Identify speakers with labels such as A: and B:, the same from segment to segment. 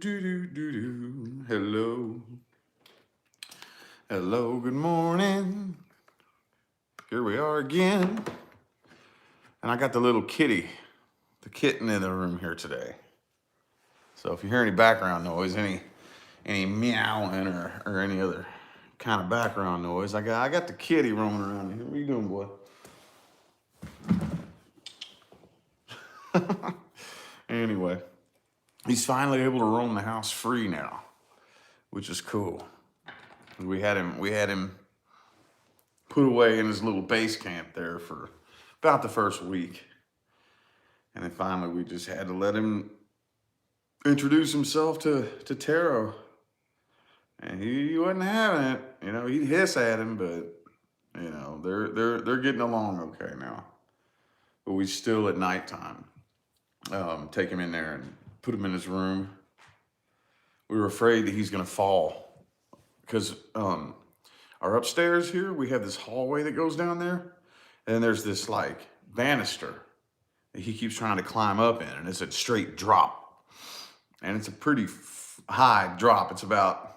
A: do. Hello. Hello, good morning. Here we are again. And I got the little kitty, the kitten in the room here today. So if you hear any background noise, any meowing or any other kind of background noise, I got the kitty roaming around here. What are you doing, boy? Anyway, he's finally able to roam the house free now, which is cool. We had him put away in his little base camp there for about the first week. And then finally we just had to let him introduce himself to Taro. And he wasn't having it. You know, he'd hiss at him, but you know, they're getting along okay now. But we still at nighttime take him in there and put him in his room. We were afraid that he's gonna fall because our upstairs here, we have this hallway that goes down there, and there's this like banister that he keeps trying to climb up in, and it's a straight drop, and it's a pretty high drop. It's about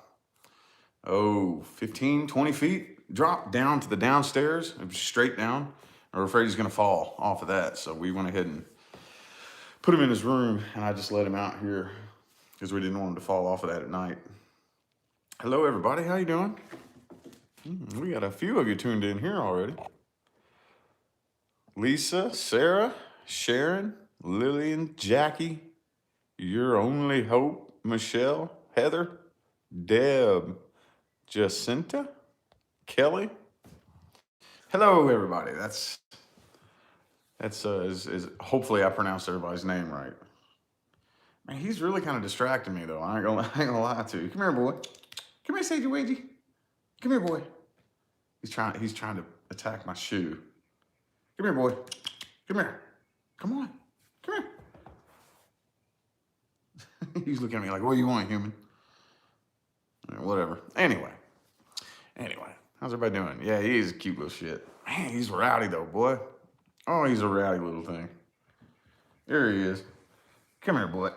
A: 15, 20 feet drop down to the downstairs, straight down. We're afraid he's gonna fall off of that, so we went ahead and put him in his room, and I just let him out here because we didn't want him to fall off of that at night. Hello, everybody. How you doing? We got a few of you tuned in here already. Lisa, Sarah, Sharon, Lillian, Jackie, Your Only Hope, Michelle, Heather, Deb, Jacinta, Kelly. Hello, everybody. That's hopefully I pronounced everybody's name right. Man, he's really kind of distracting me though. I ain't gonna lie to you. Come here, boy. Come here, Sagey Wagey. Come here, boy. He's trying to attack my shoe. Come here, boy. Come here. Come on. Come here. He's looking at me like, what do you want, human? Whatever. Anyway. How's everybody doing? Yeah, he's a cute little shit. Man, he's rowdy though, boy. Oh, he's a rowdy little thing. There he is. Come here, boy.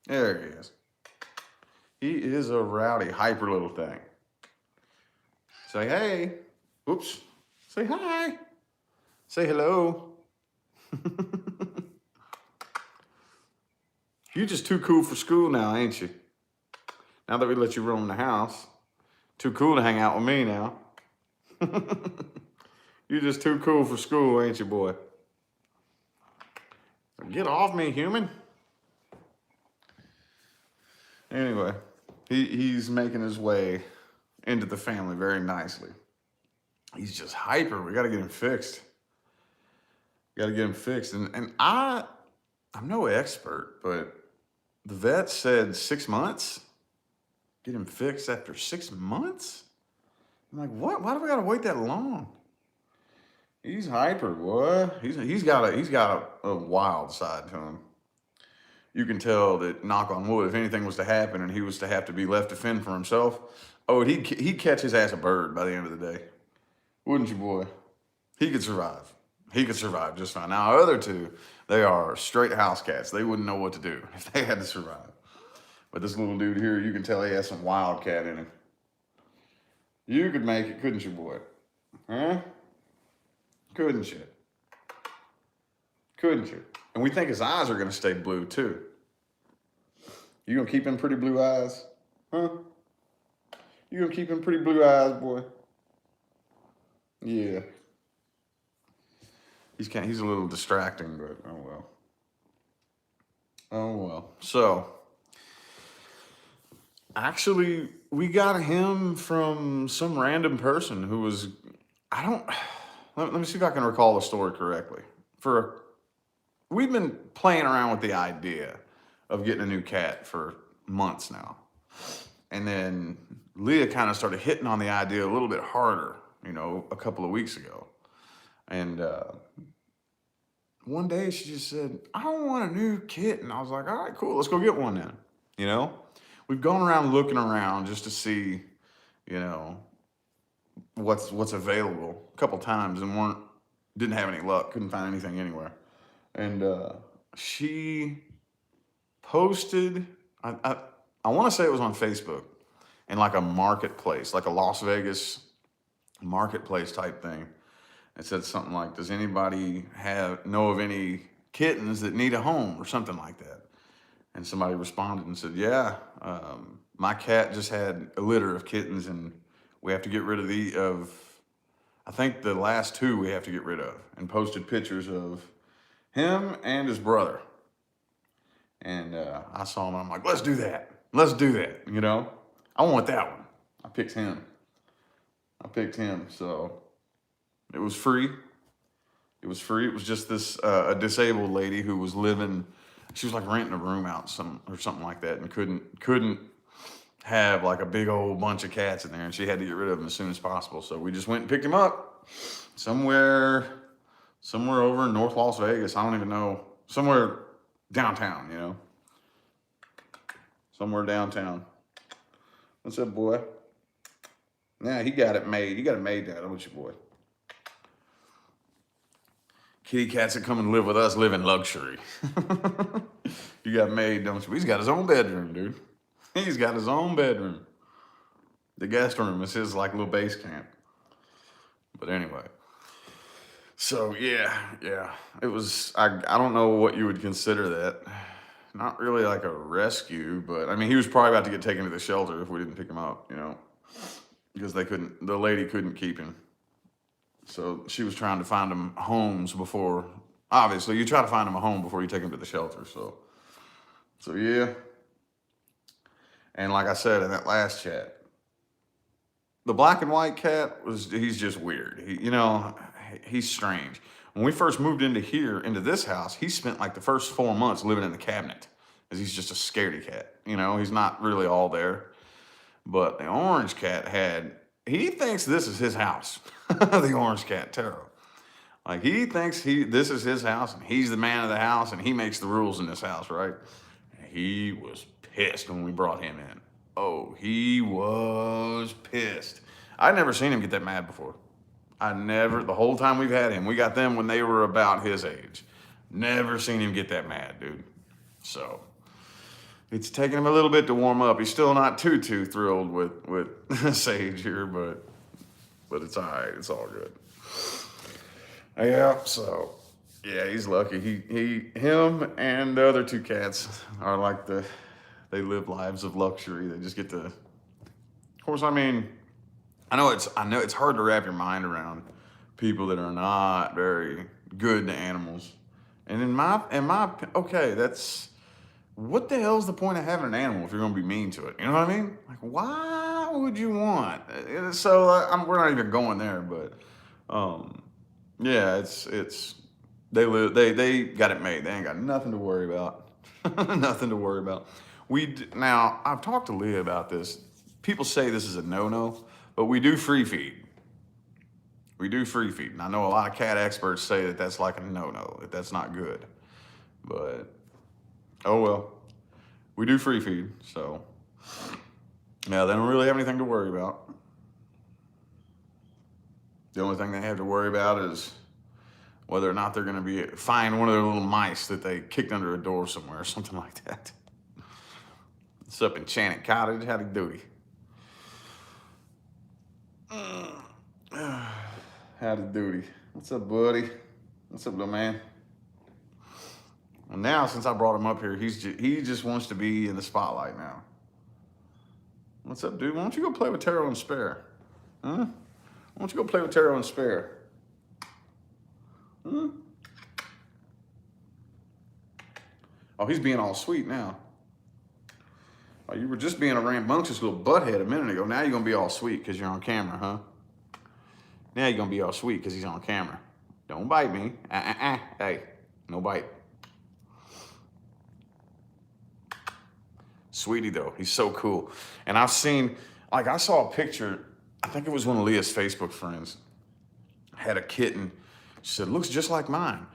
A: There he is. He is a rowdy, hyper little thing. Say hey. Oops. Say hi. Say hello. You're just too cool for school now, ain't you? Now that we let you roam the house. Too cool to hang out with me now. You're just too cool for school, ain't you, boy? Get off me, human. Anyway, he's making his way into the family very nicely. He's just hyper. We got to get him fixed. And I'm no expert, but the vet said 6 months. Get him fixed after 6 months? I'm like, what? Why do we got to wait that long? He's hyper, boy. He's got a wild side to him. You can tell that, knock on wood, if anything was to happen and he was to have to be left to fend for himself, he'd catch his ass a bird by the end of the day. Wouldn't you, boy? He could survive. He could survive just fine. Now, our other two, they are straight house cats. They wouldn't know what to do if they had to survive. But this little dude here, you can tell he has some wildcat in him. You could make it, couldn't you, boy? Huh? Couldn't you? Couldn't you? And we think his eyes are going to stay blue, too. You going to keep him pretty blue eyes? Huh? You going to keep him pretty blue eyes, boy? Yeah. He's a little distracting, but oh well. Oh well. So, actually, we got him from some random person who was, let me see if I can recall the story correctly. We've been playing around with the idea of getting a new cat for months now. And then Leah kind of started hitting on the idea a little bit harder, a couple of weeks ago. And one day she just said, I don't want a new kitten. I was like, all right, cool, let's go get one then. We've gone around looking around just to see, what's available a couple times and didn't have any luck, couldn't find anything anywhere. And she posted, I want to say it was on Facebook, in like a marketplace, like a Las Vegas marketplace type thing. It said something like, "Does anybody know of any kittens that need a home?" or something like that. And somebody responded and said, "Yeah, my cat just had a litter of kittens, and we have to get rid of I think the last two we have to get rid of," and posted pictures of him and his brother. And I saw him, and I'm like, "Let's do that. Let's do that." I want that one. I picked him. So it was free. It was free. It was just this a disabled lady who was living. She was like renting a room out or something like that, and couldn't have like a big old bunch of cats in there, and she had to get rid of them as soon as possible. So we just went and picked him up somewhere over in North Las Vegas. I don't even know. Somewhere downtown, somewhere downtown. What's up, boy? Yeah, he got it made. You got it made down, don't you, boy? Kitty cats that come and live with us live in luxury. You got made, don't you? He's got his own bedroom, dude. He's got his own bedroom. The guest room is his like little base camp. But anyway. So yeah. It was, I don't know what you would consider that. Not really like a rescue, but I mean, he was probably about to get taken to the shelter if we didn't pick him up, because the lady couldn't keep him. So she was trying to find him homes before, obviously you try to find him a home before you take him to the shelter. So yeah. And like I said in that last chat, the black and white cat he's just weird. He's strange. When we first moved into this house, he spent like the first 4 months living in the cabinet, because he's just a scaredy cat. He's not really all there. But the orange cat he thinks this is his house. The orange cat, Taro. Like he thinks this is his house, and he's the man of the house, and he makes the rules in this house, right? He was pissed when we brought him in. Oh, he was pissed. I'd never seen him get that mad before. The whole time we've had him, we got them when they were about his age. Never seen him get that mad, dude. So it's taking him a little bit to warm up. He's still not too
B: thrilled with Sage here, but it's all right. It's all good. Yeah. So yeah, he's lucky. Him and the other two cats are like they live lives of luxury. They just get to. Of course, I mean, I know it's hard to wrap your mind around people that are not very good to animals. And okay, that's. What the hell's the point of having an animal if you're going to be mean to it? You know what I mean? Like, why would you want? So we're not even going there, but yeah, it's they got it made. They ain't got nothing to worry about. Nothing to worry about. Now I've talked to Leah about this. People say this is a no-no, but we do free feed. We do free feed, and I know a lot of cat experts say that that's like a no-no, that that's not good, but. Oh well, we do free feed, so yeah, they don't really have anything to worry about. The only thing they have to worry about is whether or not they're going to find one of their little mice that they kicked under a door somewhere or something like that. It's up in Enchanted Cottage. Howdy doody. Howdy doody. What's up, buddy? What's up, little man? Well, now, since I brought him up here, he just wants to be in the spotlight now. What's up, dude? Why don't you go play with Taro and Spare? Huh? Why don't you go play with Taro and Spare? Huh? Oh, he's being all sweet now. Oh, you were just being a rambunctious little butthead a minute ago. Now you're going to be all sweet because you're on camera, huh? Now you're going to be all sweet because he's on camera. Don't bite me. Hey, no bite. Sweetie, though, he's so cool. And I saw a picture, I think it was one of Leah's Facebook friends, had a kitten. She said, looks just like mine.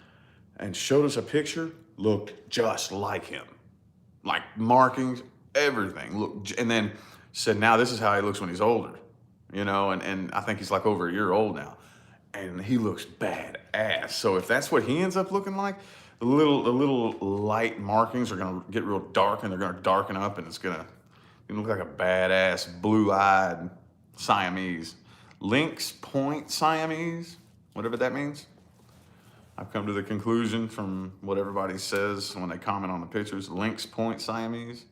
B: And showed us a picture, looked just like him. Like markings, everything. And then said, now this is how he looks when he's older. And I think he's like over a year old now. And he looks badass. So if that's what he ends up looking like,
A: the little light markings are gonna get real dark, and they're gonna darken up, and it's gonna look like a badass blue-eyed Siamese. Lynx Point Siamese, whatever that means. I've come to the conclusion from what everybody says when they comment on the pictures, Lynx Point Siamese.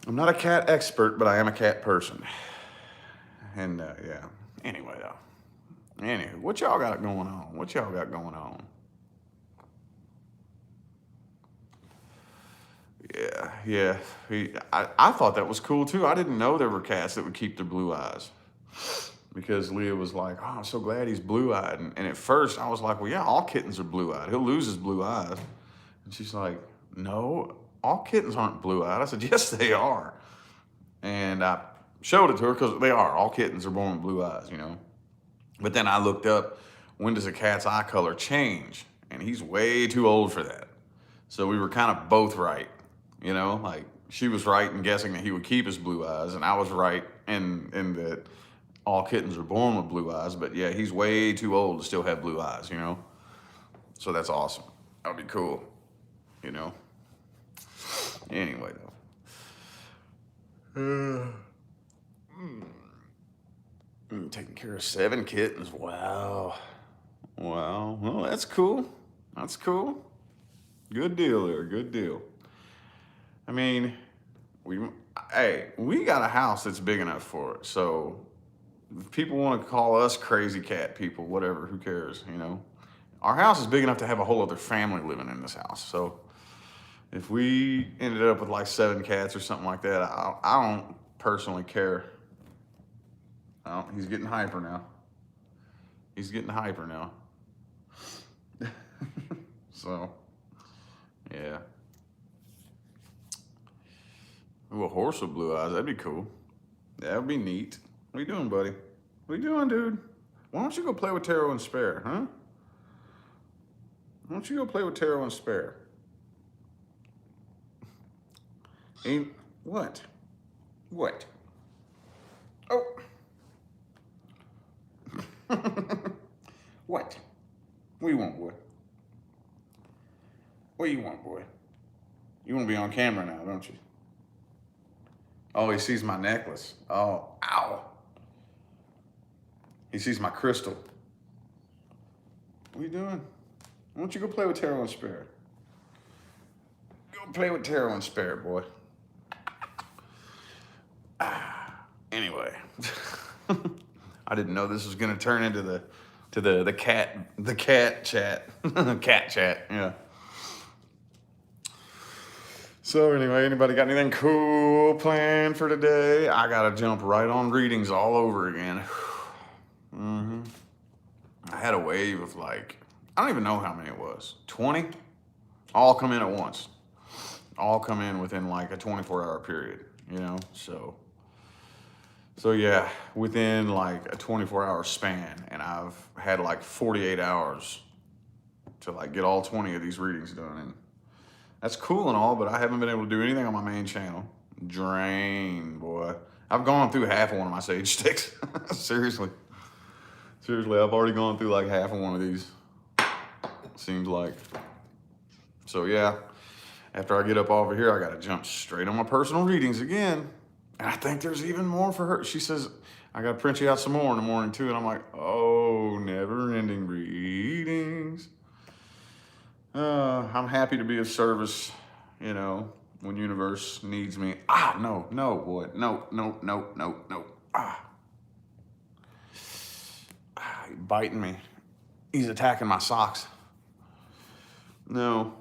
A: I'm not a cat expert, but I am a cat person. And yeah, anyway though. Anyway, what y'all got going on? What y'all got going on? Yeah. I thought that was cool too. I didn't know there were cats that would keep their blue eyes. Because Leah was like, oh, I'm so glad he's blue-eyed. And at first I was like, well, yeah, all kittens are blue-eyed. He'll lose his blue eyes. And she's like, no, all kittens aren't blue-eyed. I said, yes, they are. And I showed it to her because they are. All kittens are born with blue eyes, you know. But then I looked up, when does a cat's eye color change? And he's way too old for that. So we were kind of both right, you know. Like, she was right in guessing that he would keep his blue eyes, and I was right in that all kittens are born with blue eyes. But yeah, he's way too old to still have blue eyes, you know. So that's awesome. That'll be cool, you know. Anyway, though. Taking care of 7 kittens. Wow. Wow. Well, that's cool. That's cool. Good deal there. Good deal. I mean, we got a house that's big enough for it. So if people want to call us crazy cat people, whatever, who cares, you know? Our house is big enough to have a whole other family living in this house. So if we ended up with like 7 cats or something like that, I don't personally care. Oh, he's getting hyper now. He's getting hyper now. So, yeah. Ooh, a horse with blue eyes, that'd be cool. That would be neat. What you doing, buddy? What you doing, dude? Why don't you go play with Taro and Spare, huh? Why don't you go play with Taro and Spare? Ain't, what? What? Oh. What? What do you want, boy? What do you want, boy? You want to be on camera now, don't you? Oh, he sees my necklace. Oh, ow. He sees my crystal. What are you doing? Why don't you go play with Taro and Spare? Go play with Taro and Spare, boy. Anyway. I didn't know this was gonna turn into the cat chat. Cat chat, yeah. So anyway, anybody got anything cool planned for today? I gotta jump right on readings all over again. I had a wave of like, I don't even know how many it was, 20? All come in at once. All come in within like a 24-hour period, you know? So yeah, within like a 24-hour span, and I've had like 48 hours to like get all 20 of these readings done. And that's cool and all, but I haven't been able to do anything on my main channel. Drain, boy. I've gone through half of one of my sage sticks. Seriously, I've already gone through like half of one of these. Seems like. So yeah, after I get up over here, I gotta jump straight on my personal readings again. And I think there's even more for her. She says, I gotta print you out some more in the morning too. And I'm like, oh, never ending readings. I'm happy to be of service, you know, when universe needs me. No, boy. No. He's biting me. He's attacking my socks. No.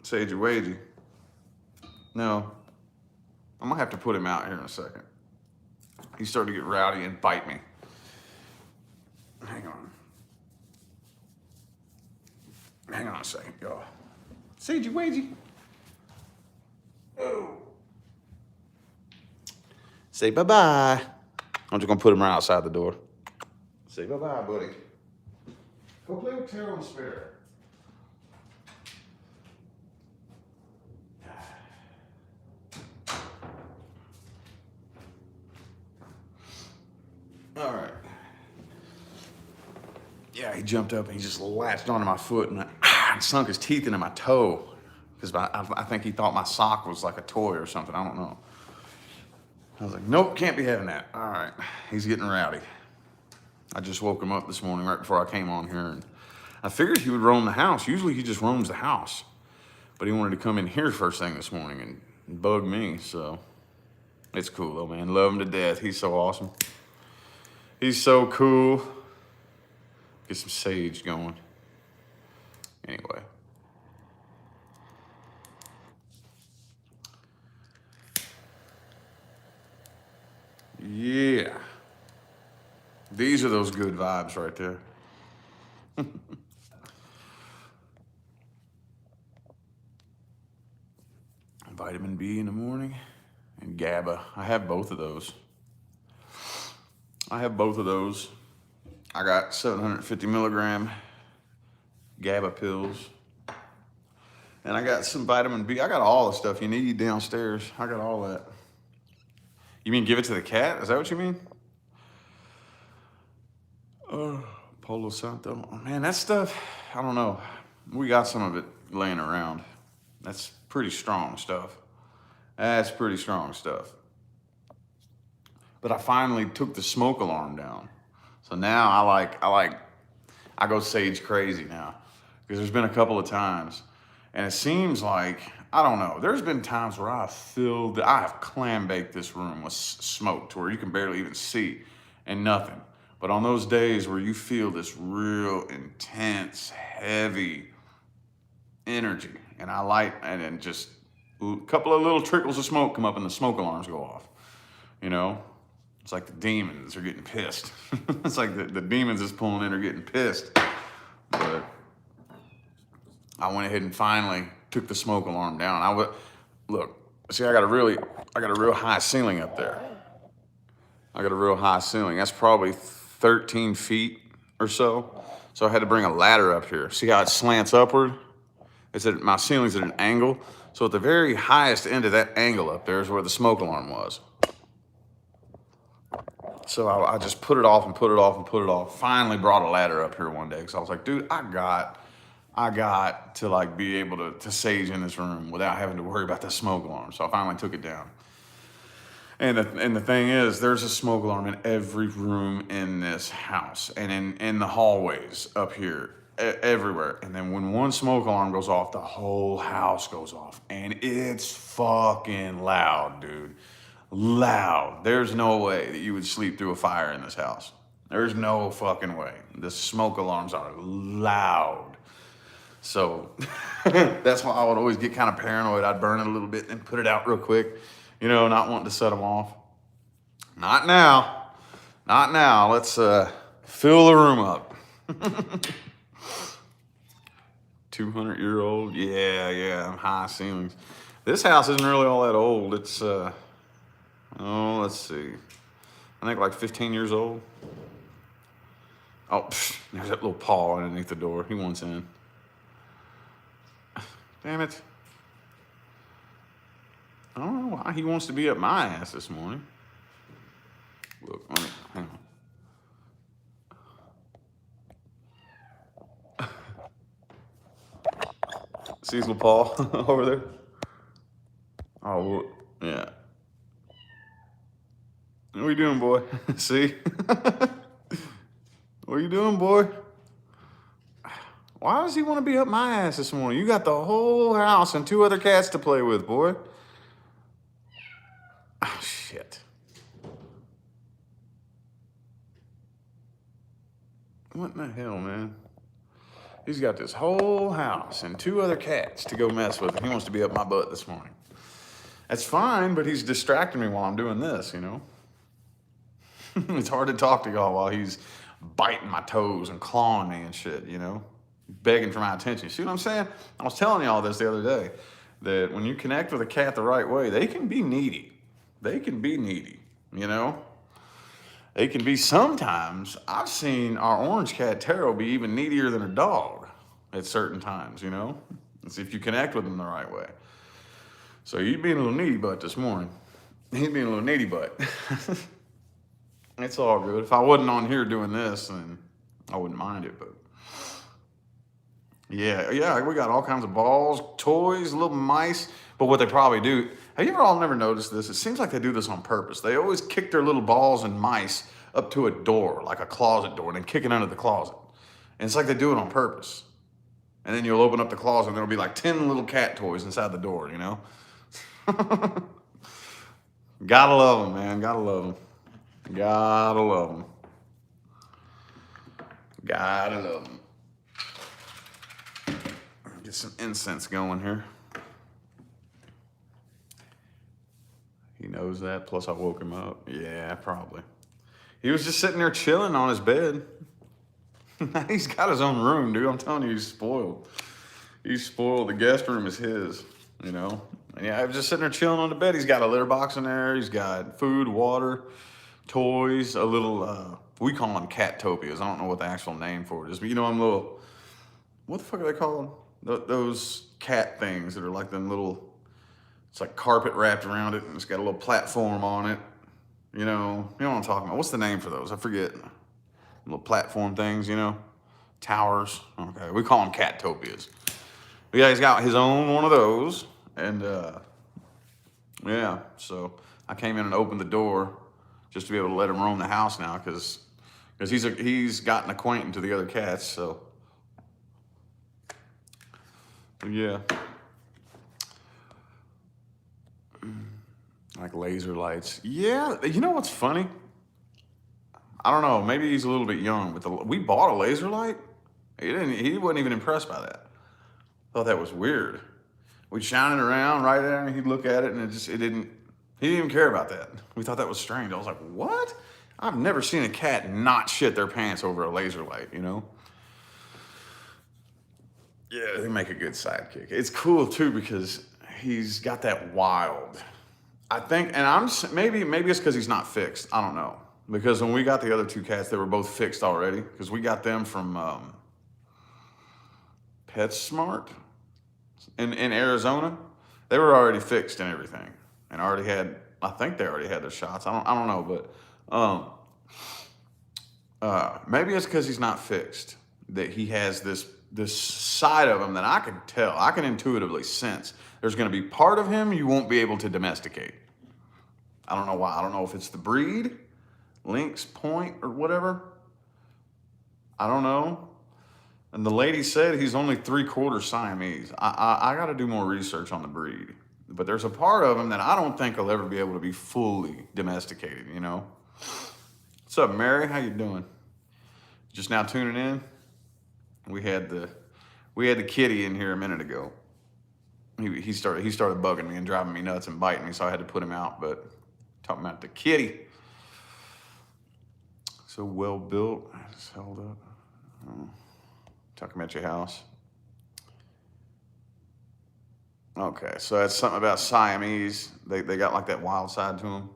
A: Sagey Wagey. No. I'm gonna have to put him out here in a second. He's starting to get rowdy and bite me. Hang on a second, y'all. Sagey Wagey. Oh. Say bye-bye. I'm just gonna put him right outside the door. Say bye-bye, buddy. Go play with Taro and Spare. All right. Yeah, he jumped up and he just latched onto my foot, and sunk his teeth into my toe because I think he thought my sock was like a toy or something. I don't know. I was like, nope, can't be having that. All right, he's getting rowdy. I just woke him up this morning right before I came on here, and I figured he would roam the house. Usually he just roams the house, but he wanted to come in here first thing this morning and bug me, so it's cool though, man. Love him to death. He's so awesome. He's so cool. Get some sage going. Anyway. Yeah. These are those good vibes right there. Vitamin B in the morning and GABA. I have both of those. I got 750 milligram GABA pills. And I got some vitamin B. I got all the stuff you need downstairs. I got all that. You mean give it to the cat? Is that what you mean? Oh, Palo Santo. Oh, man, that stuff, I don't know. We got some of it laying around. That's pretty strong stuff. That's pretty strong stuff. But I finally took the smoke alarm down. So now I go sage crazy now. Because there's been a couple of times. And it seems like, I don't know, there's been times where I have clam baked this room with smoke to where you can barely even see and nothing. But on those days where you feel this real intense, heavy energy, and I light, and then just a couple of little trickles of smoke come up and the smoke alarms go off. You know, it's like the demons are getting pissed. It's like the demons is pulling in are getting pissed. But I went ahead and finally took the smoke alarm down. Look, see, I got a real high ceiling up there. I got a real high ceiling. That's probably 13 feet or so. So I had to bring a ladder up here. See how it slants upward? My ceiling's at an angle. So at the very highest end of that angle up there is where the smoke alarm was. So I just put it off and put it off and put it off. Finally brought a ladder up here one day because I was like, dude, I got to like be able to sage in this room without having to worry about the smoke alarm. So I finally took it down. And the thing is, there's a smoke alarm in every room in this house and in the hallways up here, everywhere. And then when one smoke alarm goes off, the whole house goes off. And it's fucking loud, dude. Loud. There's no way that you would sleep through a fire in this house. There's no fucking way. The smoke alarms are loud. So that's why I would always get kind of paranoid. I'd burn it a little bit and put it out real quick. You know, not wanting to set them off. Not now. Not now. Let's fill the room up. 200-year-old. Yeah. High ceilings. This house isn't really all that old. It's, let's see. I think like 15 years old. Oh, there's that little paw underneath the door. He wants in. Damn it. I don't know why he wants to be up my ass this morning. Look, hang on. See his little paw over there? Oh, yeah. What are you doing, boy? See? What are you doing, boy? Why does he want to be up my ass this morning? You got the whole house and 2 other cats to play with, boy. Oh, shit. What in the hell, man? He's got this whole house and 2 other cats to go mess with, and he wants to be up my butt this morning. That's fine, but he's distracting me while I'm doing this, you know? It's hard to talk to y'all while he's biting my toes and clawing me and shit, you know? Begging for my attention. See what I'm saying? I was telling y'all this the other day, that when you connect with a cat the right way, they can be needy. They can be needy, you know? They can be sometimes. I've seen our orange cat, Taro, be even needier than a dog at certain times, you know? It's if you connect with them the right way. So you being a little needy butt this morning. He's being a little needy butt. It's all good. If I wasn't on here doing this, then I wouldn't mind it, but Yeah, yeah, we got all kinds of balls, toys, little mice. But what they probably do, have you ever all never noticed this? It seems like they do this on purpose. They always kick their little balls and mice up to a door, like a closet door, and then kick it under the closet. And it's like they do it on purpose. And then you'll open up the closet and there'll be like 10 little cat toys inside the door, you know? Gotta love them, man. Gotta love them. Gotta love them. Gotta love them. Get some incense going here. He knows that. Plus, I woke him up. Yeah, probably. He was just sitting there chilling on his bed. He's got his own room, dude. I'm telling you, he's spoiled. He's spoiled. The guest room is his, you know? And yeah, I was just sitting there chilling on the bed. He's got a litter box in there. He's got food, water, toys, a little, we call them cat-topias. I don't know what the actual name for it is, but you know, I'm little, what the fuck are they called? Those cat things that are like them little, it's like carpet wrapped around it and it's got a little platform on it. You know what I'm talking about. What's the name for those? I forget. Little platform things, you know? Towers. Okay, we call them cat-topias. But yeah, he's got his own one of those. And yeah, so I came in and opened the door just to be able to let him roam the house now because he's gotten acquainted to the other cats, so. Yeah. Like laser lights. Yeah, you know what's funny? I don't know, maybe he's a little bit young, but we bought a laser light. He wasn't even impressed by that. Thought that was weird. We'd shine it around right there and he'd look at it and he didn't even care about that. We thought that was strange. I was like, what? I've never seen a cat not shit their pants over a laser light, you know? Yeah, they make a good sidekick. It's cool too because he's got that wild. I think, and maybe it's because he's not fixed. I don't know. Because when we got the other two cats, they were both fixed already. Because we got them from PetSmart in Arizona. They were already fixed and everything, and I think they already had their shots. I don't know, but maybe it's because he's not fixed that he has this side of him that I can tell. I can intuitively sense. There's going to be part of him you won't be able to domesticate. I don't know why. I don't know if it's the breed, Lynx Point or whatever. I don't know. And the lady said he's only 3/4 Siamese. I got to do more research on the breed. But there's a part of him that I don't think he'll ever be able to be fully domesticated, you know? What's up, Mary? How you doing? Just now tuning in? We had the kitty in here a minute ago. He started bugging me and driving me nuts and biting me, so I had to put him out. But talking about the kitty, so well built. I just held up. Oh. Talking about your house. Okay, so that's something about Siamese. They got like that wild side to them.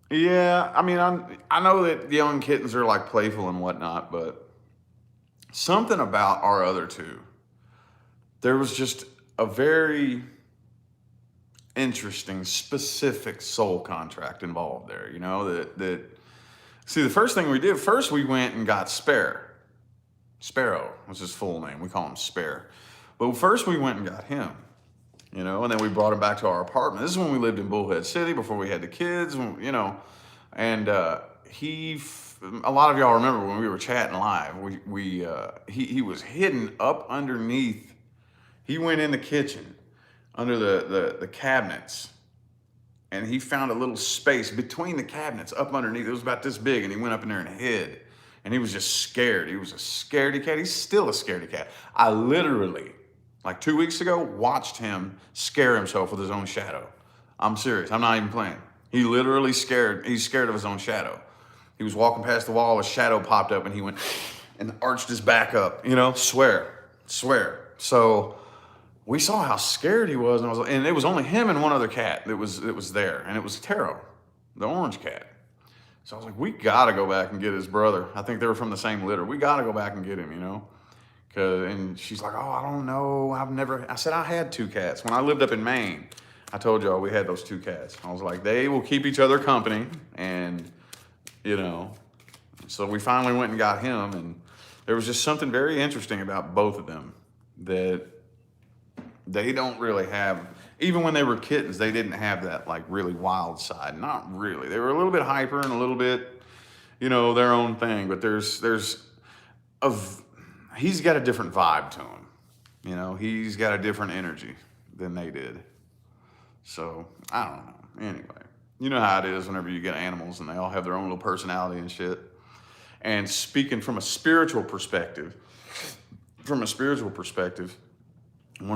A: Yeah, I mean, I know that young kittens are like playful and whatnot, but something about our other two, there was just a very interesting, specific soul contract involved there. You know that. See, the first thing we did, first we went and got Sparrow was his full name. We call him Spare. But first we went and got him, you know, and then we brought him back to our apartment. This is when we lived in Bullhead City before we had the kids, you know, and a lot of y'all remember when we were chatting live, he was hidden up underneath. He went in the kitchen under the cabinets. And he found a little space between the cabinets up underneath. It was about this big, and he went up in there and hid. And he was just scared. He was a scaredy cat. He's still a scaredy cat. I literally, like 2 weeks ago, watched him scare himself with his own shadow. I'm serious. I'm not even playing. He literally he's scared of his own shadow. He was walking past the wall, a shadow popped up, and he went and arched his back up. You know, swear. So we saw how scared he was, and it was only him and one other cat that was there, and it was Taro, the orange cat. So I was like, we gotta go back and get his brother. I think they were from the same litter. We gotta go back and get him, you know? And she's like, oh, I don't know. I said, I had 2 cats. When I lived up in Maine, I told y'all we had those 2 cats. I was like, they will keep each other company, and, you know. So we finally went and got him, and there was just something very interesting about both of them that they don't really have. Even when they were kittens, they didn't have that like really wild side. Not really. They were a little bit hyper and a little bit, their own thing. But he's got a different vibe to him. He's got a different energy than they did. So I don't know. Anyway, you know how it is whenever you get animals and they all have their own little personality and shit. And speaking from a spiritual perspective, one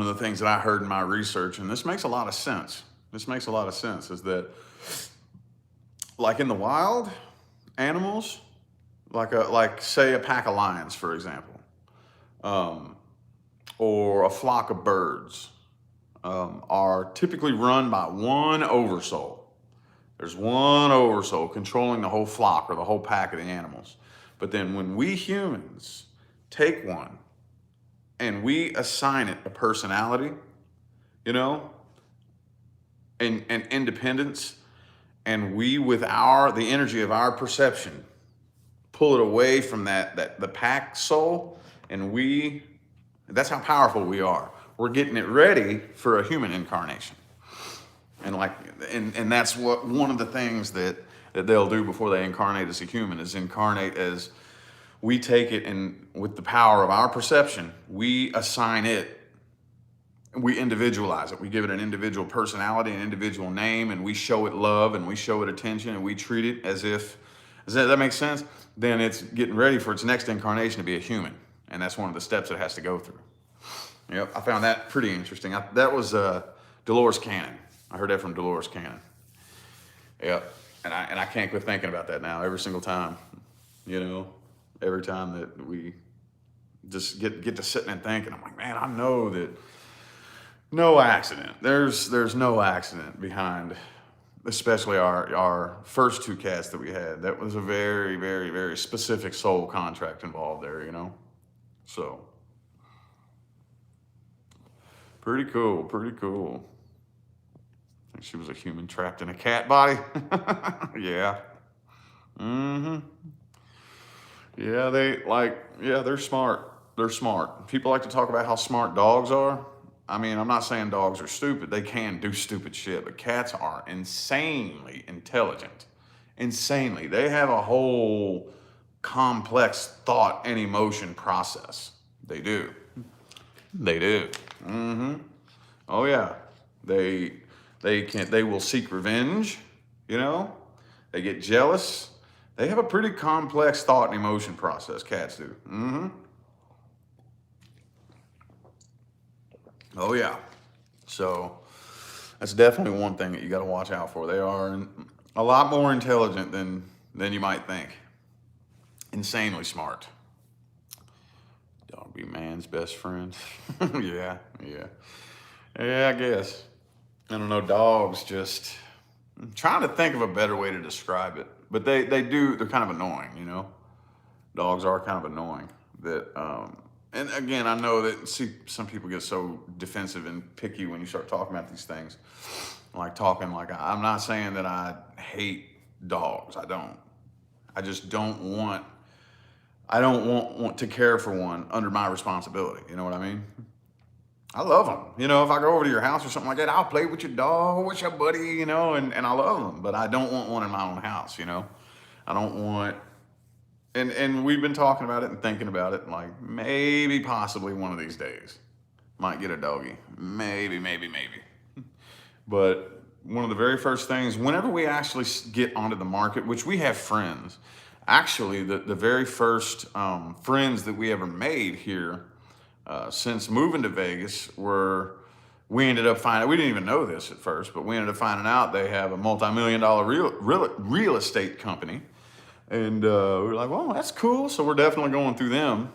A: of the things that I heard in my research, and this makes a lot of sense. Is that like in the wild, animals, like say a pack of lions, for example, or a flock of birds, are typically run by one oversoul. There's one oversoul controlling the whole flock or the whole pack of the animals. But then when we humans take one and we assign it a personality, and independence, and we, with the energy of our perception, pull it away from the pack soul, and that's how powerful we are. We're getting it ready for a human incarnation. And that's what one of the things that they'll do before they incarnate as a human is incarnate as, we take it, and with the power of our perception, we assign it, we individualize it. We give it an individual personality, an individual name, and we show it love, and we show it attention, and we treat it as if, does that make sense? Then it's getting ready for its next incarnation to be a human. And that's one of the steps it has to go through. Yep, I found that pretty interesting. That was Dolores Cannon. I heard that from Dolores Cannon. Yep, and I can't quit thinking about that now every single time. Every time that we just get to sitting and thinking, I'm like, man, I know that no accident. There's no accident behind, especially our first two cats that we had. That was a very, very, very specific soul contract involved there, So, pretty cool. I think she was a human trapped in a cat body. Yeah. Mm-hmm. Yeah, they're smart. They're smart. People like to talk about how smart dogs are. I mean, I'm not saying dogs are stupid. They can do stupid shit, but cats are insanely intelligent. Insanely. They have a whole complex thought and emotion process. They do. Mm-hmm. Oh yeah. They will seek revenge, They get jealous. They have a pretty complex thought and emotion process, cats do. Mm-hmm. Oh yeah. So that's definitely one thing that you got to watch out for. They are a lot more intelligent than you might think. Insanely smart. Dog be man's best friend. Yeah. Yeah, I guess. I don't know, dogs just, I'm trying to think of a better way to describe it. But they're kind of annoying, Dogs are kind of annoying. And again, I know that, some people get so defensive and picky when you start talking about these things. I'm not saying that I hate dogs. I don't. I just don't want to care for one under my responsibility. You know what I mean? I love them. If I go over to your house or something like that, I'll play with your dog, with your buddy, and I love them. But I don't want one in my own house, I don't want, and we've been talking about it and thinking about it, like maybe, possibly one of these days, might get a doggy. Maybe. But one of the very first things, whenever we actually get onto the market, which we have friends, actually the very first friends that we ever made here, since moving to Vegas, we ended up finding, we didn't even know this at first, but we ended up finding out they have a multi-million-dollar real estate company. And we were like, well, that's cool. So we're definitely going through them.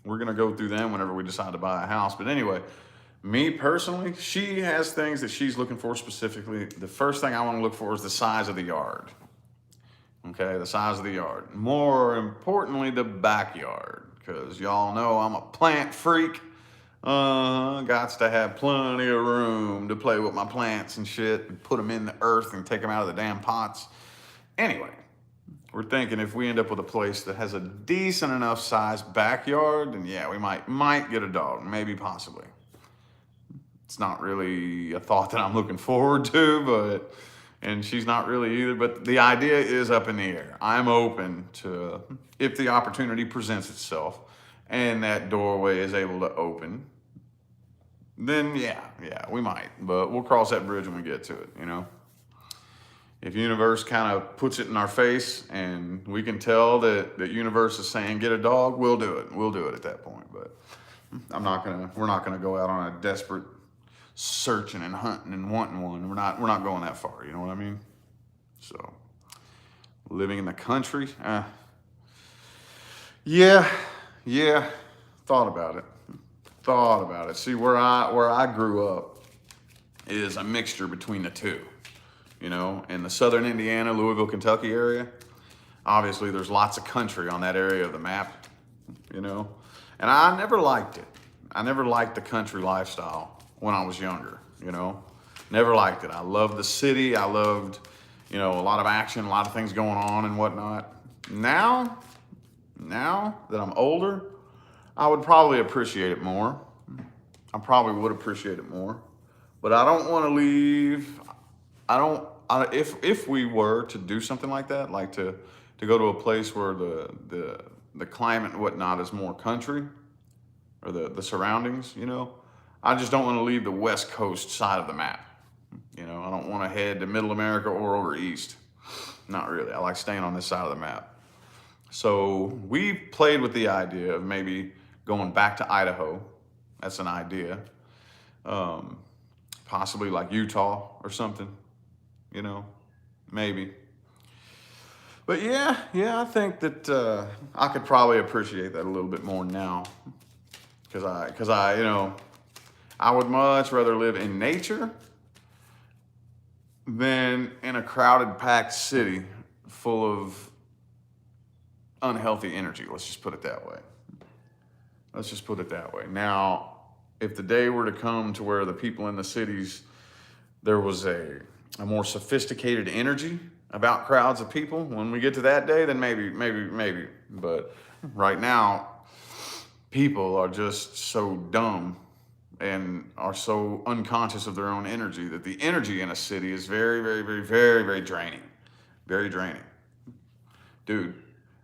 A: We're going to go through them whenever we decide to buy a house. But anyway, me personally, she has things that she's looking for specifically. The first thing I want to look for is the size of the yard. Okay, the size of the yard. More importantly, the backyard. Because y'all know I'm a plant freak. Gots to have plenty of room to play with my plants and shit, and put them in the earth and take them out of the damn pots. Anyway, we're thinking if we end up with a place that has a decent enough sized backyard, then yeah, we might get a dog, maybe possibly. It's not really a thought that I'm looking forward to, and she's not really either, but the idea is up in the air. I'm open to, if the opportunity presents itself and that doorway is able to open, then yeah, we might, but we'll cross that bridge when we get to it, you know? If universe kind of puts it in our face and we can tell that universe is saying get a dog, we'll do it. We'll do it at that point, but we're not gonna go out on a desperate searching and hunting and wanting one. We're not going that far, you know what I mean? So, living in the country, yeah, thought about it. See, where I grew up is a mixture between the two. You know, in the southern Indiana, Louisville, Kentucky area, obviously there's lots of country on that area of the map, you know, and I never liked it. I never liked the country lifestyle when I was younger, you know, never liked it. I loved the city. I loved, you know, a lot of action, a lot of things going on and whatnot. Now that I'm older, I would probably appreciate it more. I probably would appreciate it more, but I don't want to leave. If we were to do something like that, like to go to a place where the climate and whatnot is more country, or the surroundings, you know, I just don't want to leave the West Coast side of the map. You know, I don't want to head to Middle America or over east. Not really. I like staying on this side of the map. So we played with the idea of maybe going back to Idaho. That's an idea. Possibly like Utah or something. You know, maybe. But yeah, I think that I could probably appreciate that a little bit more now, because I, you know, I would much rather live in nature than in a crowded, packed city full of unhealthy energy. Let's just put it that way. Now, if the day were to come to where the people in the cities, there was a more sophisticated energy about crowds of people, when we get to that day, then maybe. But right now, people are just so dumb and are so unconscious of their own energy that the energy in a city is very, very, very, very, very draining. Very draining. Dude,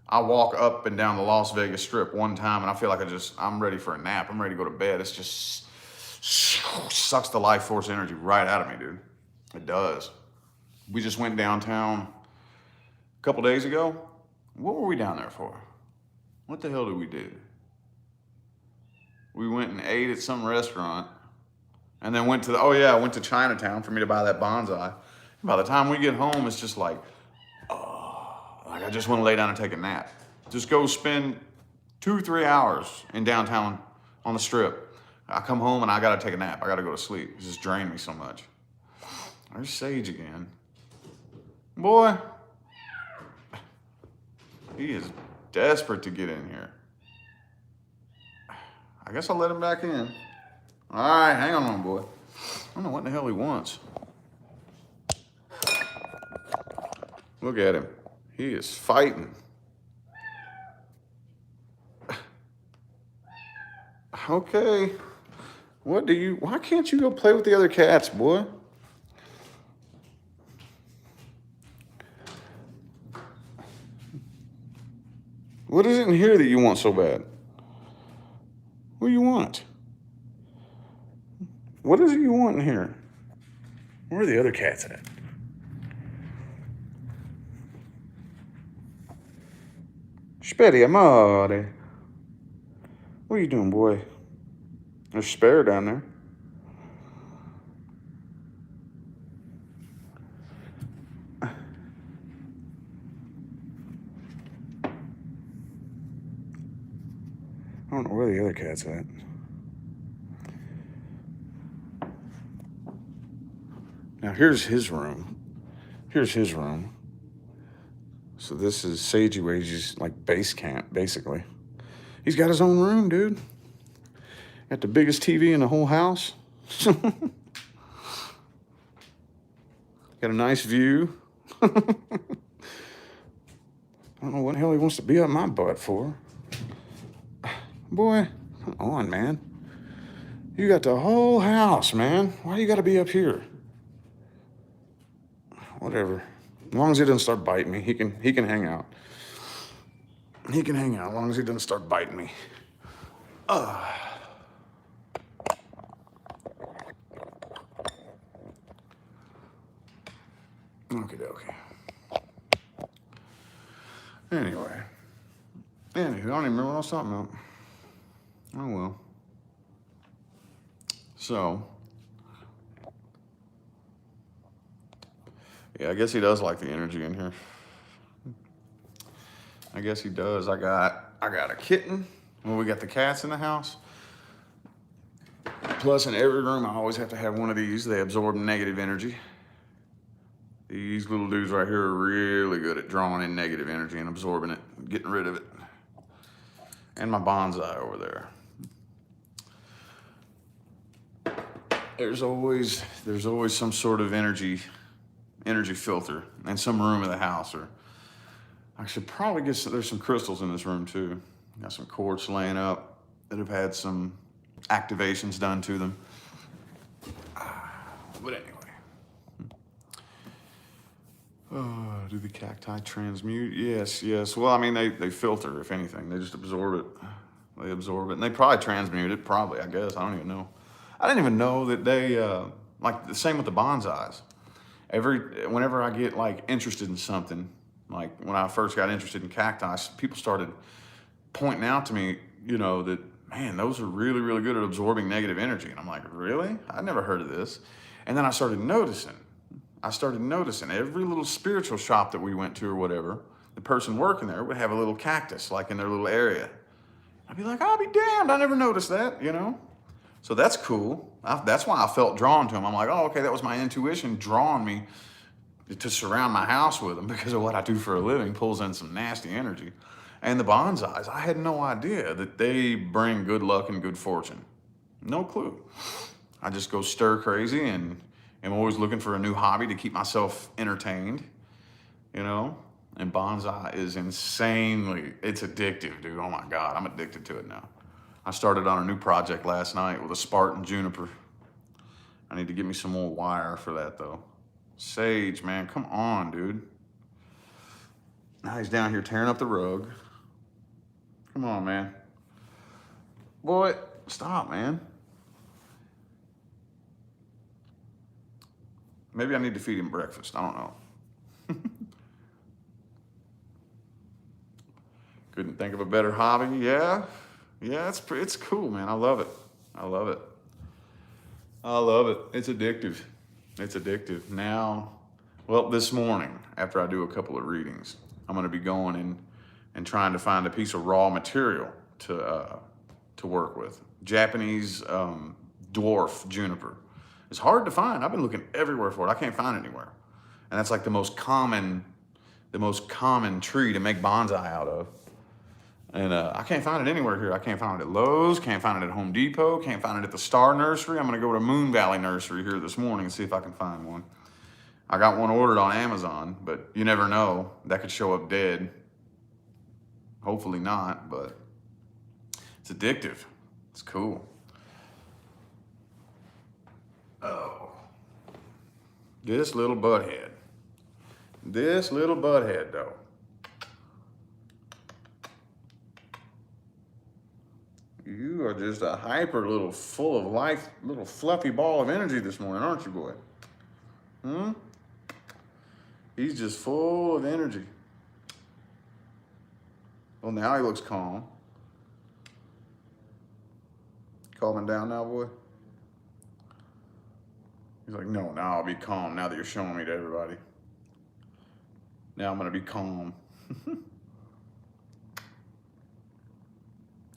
A: I walk up and down the Las Vegas Strip one time and I feel like I'm ready for a nap. I'm ready to go to bed. It's just sucks the life force energy right out of me, dude. It does. We just went downtown a couple days ago. What were we down there for? What the hell did we do? We went and ate at some restaurant and then went to Chinatown for me to buy that bonsai. By the time we get home, it's just like I just want to lay down and take a nap. Just go spend 2-3 hours in downtown on the Strip. I come home and I got to take a nap. I got to go to sleep. It just drained me so much. There's Sage again. Boy, he is desperate to get in here. I guess I'll let him back in. All right, hang on, boy. I don't know what the hell he wants. Look at him. He is fighting. Okay. Why can't you go play with the other cats, boy? What is it in here that you want so bad? What do you want? What is it you want in here? Where are the other cats at? Spetty amore. What are you doing, boy? There's Spare down there. I don't know where the other cat's at. Now here's his room. So this is Sagey Wage's like base camp, basically. He's got his own room, dude. Got the biggest TV in the whole house. Got a nice view. don't know what the hell he wants to be up my butt for. Boy, come on, man. You got the whole house, man. Why you got to be up here? Whatever. As long as he doesn't start biting me, he can hang out. He can hang out as long as he doesn't start biting me. Okie dokie. Anyway. I don't even remember what I was talking about. Oh well. So, yeah, I guess he does like the energy in here. I guess he does. I got a kitten. Well, we got the cats in the house. Plus, in every room, I always have to have one of these. They absorb negative energy. These little dudes right here are really good at drawing in negative energy and absorbing it, and getting rid of it. And my bonsai over there. There's always some sort of energy filter in some room of the house. Or I should probably there's some crystals in this room too. Got some quartz laying up that have had some activations done to them. But anyway. Do the cacti transmute? Yes. Well, I mean, they filter, if anything. They just absorb it. They absorb it. And they probably transmute it, probably, I guess. I don't even know. I didn't even know that they, like the same with the bonsais. Whenever I get like interested in something, like when I first got interested in cacti, people started pointing out to me, that, man, those are really, really good at absorbing negative energy. And I'm like, really? I never heard of this. And then I started noticing every little spiritual shop that we went to or whatever, the person working there would have a little cactus like in their little area. I'd be like, I'll be damned, I never noticed that, So that's cool. That's why I felt drawn to them. I'm like, oh, okay, that was my intuition drawing me to surround my house with them because of what I do for a living, pulls in some nasty energy. And the bonsais, I had no idea that they bring good luck and good fortune. No clue. I just go stir crazy and I'm always looking for a new hobby to keep myself entertained, And bonsai is it's addictive, dude. Oh my God, I'm addicted to it now. I started on a new project last night with a Spartan juniper. I need to get me some more wire for that though. Sage, man, come on, dude. Now he's down here tearing up the rug. Come on, man. Boy, stop, man. Maybe I need to feed him breakfast. I don't know. Couldn't think of a better hobby. Yeah, it's cool, man. I love it. It's addictive. Now, well, this morning, after I do a couple of readings, I'm going to be going in and trying to find a piece of raw material to work with. Japanese dwarf juniper. It's hard to find. I've been looking everywhere for it. I can't find it anywhere. And that's like the most common tree to make bonsai out of. And I can't find it anywhere here. I can't find it at Lowe's, can't find it at Home Depot, can't find it at the Star Nursery. I'm gonna go to Moon Valley Nursery here this morning and see if I can find one. I got one ordered on Amazon, but you never know. That could show up dead. Hopefully not, but it's addictive. It's cool. Oh. This little butthead, though. You are just a hyper little full of life, little fluffy ball of energy this morning, aren't you, boy? He's just full of energy. Well, now he looks calm. Calming down now, boy? He's like, no, now I'll be calm now that you're showing me to everybody. Now I'm gonna be calm.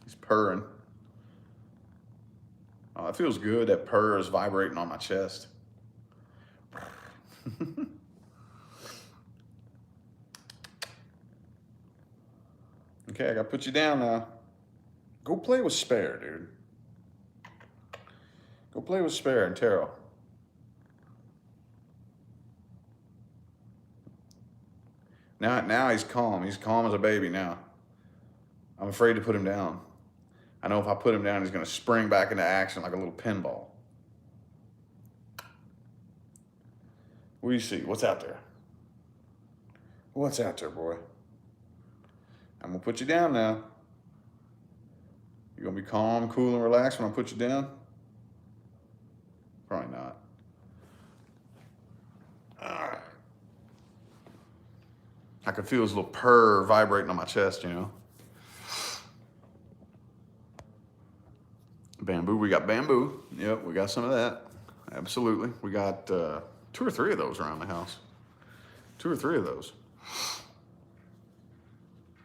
A: He's purring. Oh, it feels good. That purr is vibrating on my chest. Okay, I gotta put you down now. Go play with Spare, dude. Go play with Spare and Taro.
B: Now he's calm. He's calm as a baby now. I'm afraid to put him down. I know if I put him down, he's going to spring back into action like a little pinball. What do you see? What's out there? What's out there, boy? I'm going to put you down now. You going to be calm, cool, and relaxed when I put you down? Probably not. All right. I can feel his little purr vibrating on my chest, you know. Bamboo, we got bamboo. Yep, we got some of that. Absolutely. We got 2 or 3 of those around the house. 2 or 3 of those.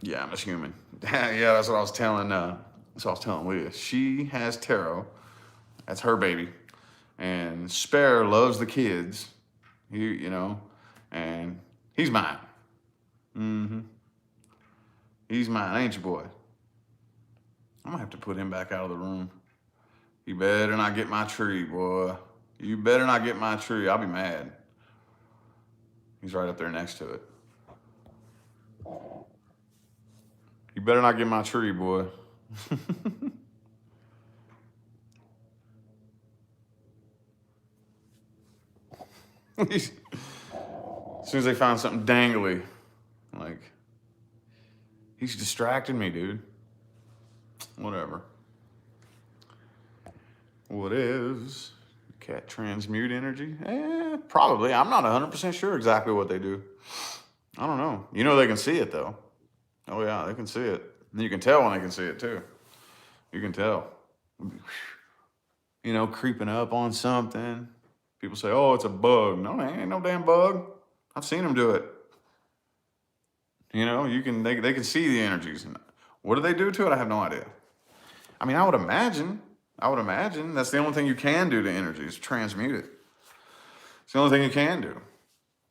B: Yeah, I'm just human. Yeah, that's what I was telling. That's what I was telling Leah. She has Taro. That's her baby. And Spare loves the kids. You know, and he's mine. Mm-hmm. He's mine, ain't you, boy? I'm gonna have to put him back out of the room. You better not get my tree, boy. You better not get my tree. I'll be mad. He's right up there next to it. You better not get my tree, boy. As soon as they find something dangly, like, he's distracting me, dude. Whatever. What is cat transmute energy? Probably. I'm not 100% sure exactly what they do. I don't know. You know they can see it, though. Oh, yeah, they can see it. And you can tell when they can see it, too. You can tell. You know, creeping up on something. People say, oh, it's a bug. No, it ain't no damn bug. I've seen them do it. You know, they can see the energies. What do they do to it? I have no idea. I mean, I would imagine that's the only thing you can do to energy is transmute it. It's the only thing you can do.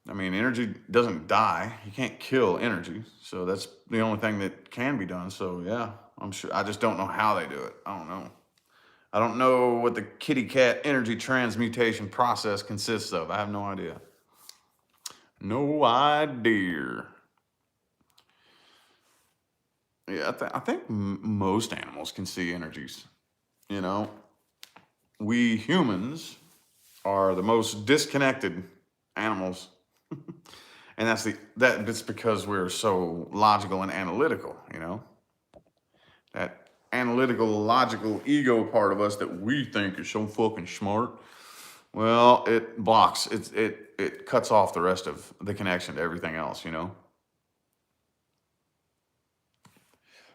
B: I mean, energy doesn't die. You can't kill energy. So that's the only thing that can be done. So yeah, I'm sure. I just don't know how they do it. I don't know. I don't know what the kitty cat energy transmutation process consists of. I have no idea. No idea. Yeah, I think most animals can see energies. You know, we humans are the most disconnected animals. And that's because we're so logical and analytical, you know? That analytical, logical ego part of us that we think is so fucking smart. Well, it blocks, it cuts off the rest of the connection to everything else, you know?